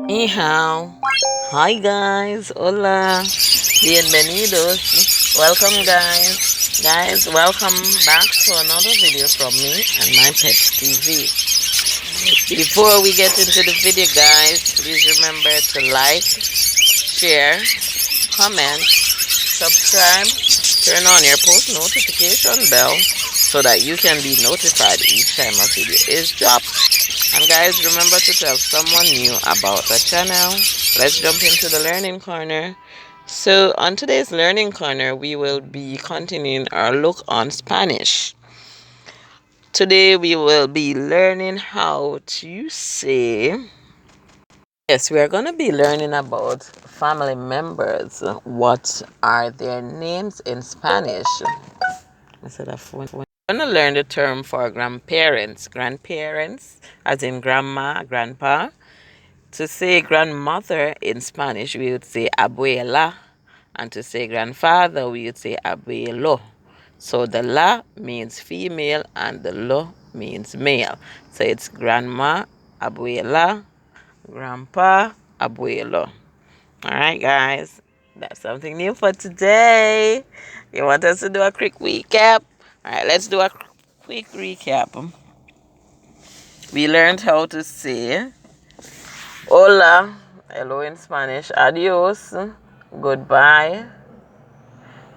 Ni hao. Hi guys. Hola. Bienvenidos. Welcome guys. Guys, welcome back to another video from me and my pet TV. Before we get into the video guys, please remember to like, share, comment, subscribe, turn on your post notification bell so that you can be notified each time a video is dropped. And guys, remember to tell someone new about the channel. Let's jump into the learning corner. So on today's learning corner, we will be continuing our look on Spanish. Today we will be learning how to say, yes, we are going to be learning about family members. What are their names in Spanish? Instead of when we're going to learn the term for grandparents. Grandparents, as in grandma, grandpa. To say grandmother in Spanish, we would say abuela. And to say grandfather, we would say abuelo. So the la means female and the lo means male. So it's grandma, abuela, grandpa, abuelo. Alright guys, that's something new for today. You want us to do a quick recap? Alright, let's do a quick recap. We learned how to say hola, hello in Spanish, adios, goodbye,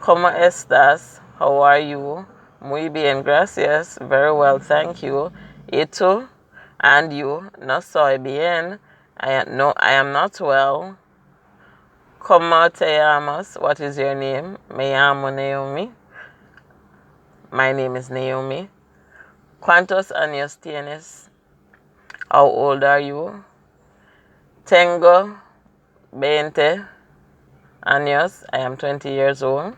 ¿cómo estás? How are you? Muy bien, gracias. Very well, thank you. ¿Y tú? And you? No soy bien. I am not well. ¿Cómo te llamas? What is your name? Me llamo Naomi. My name is Naomi. ¿Cuántos años tienes? How old are you? Tengo 20 años. I am 20 years old.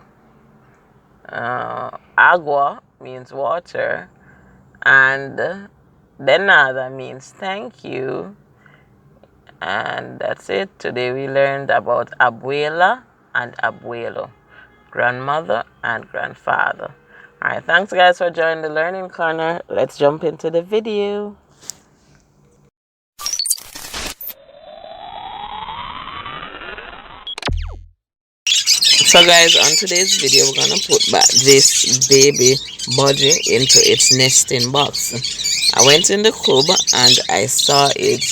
Agua means water. And de nada means thank you. And that's it. Today we learned about abuela and abuelo. Grandmother and grandfather. Alright, thanks guys for joining the learning corner. Let's jump into the video. So guys, on today's video, we're gonna put back this baby Budgie into its nesting box. I went in the crib and I saw it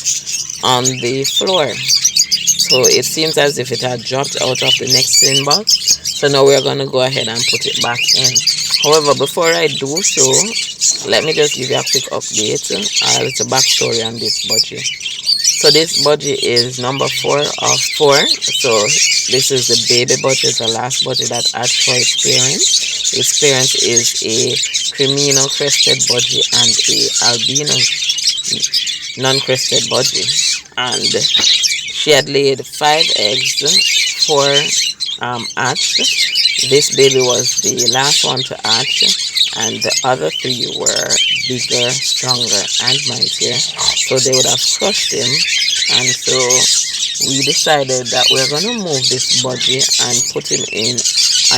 on the floor. So it seems as if it had dropped out of the nesting box. So now we're gonna go ahead and put it back in. However, before I do so, let me just give you a quick update. It's a backstory on this Budgie. So this Budgie is number 4 of 4. So this is the baby Budgie, it's the last Budgie that hatched for its parents. Its parents is a cremino crested Budgie and a albino non-crested Budgie. And she had laid 5 eggs, 4 hatched. This baby was the last one to hatch, and the other 3 were bigger, stronger, and mightier. So they would have crushed him, and so we decided that we're going to move this Budgie and put him in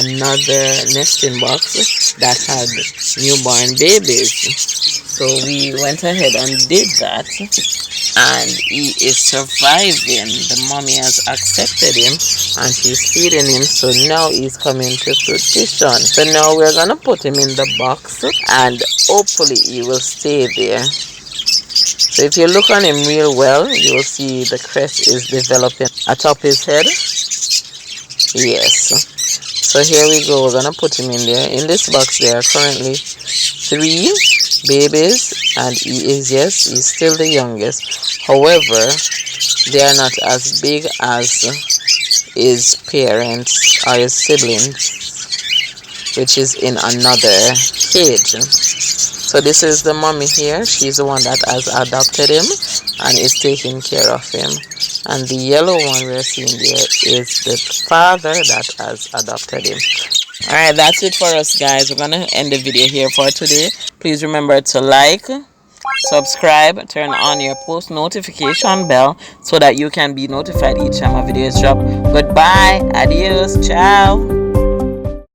another nesting box that had newborn babies. So we went ahead and did that, and he is surviving. The mommy has accepted him and she's feeding him, so now he's coming to fruition. So now we're gonna put him in the box and hopefully he will stay there. So if you look on him real well, you will see the crest is developing atop his head. Yes. So here we go, we're gonna put him in there. In this box there are currently 3 babies, and he is, yes, he's still the youngest. However, they are not as big as his parents or his siblings, which is in another cage. So this is the mommy here. She's the one that has adopted him and is taking care of him. And the yellow one we're seeing there is the father that has adopted him. Alright, that's it for us guys. We're gonna end the video here for today. Please remember to like, subscribe, turn on your post notification bell so that you can be notified each time a video is dropped. Goodbye, adios, ciao.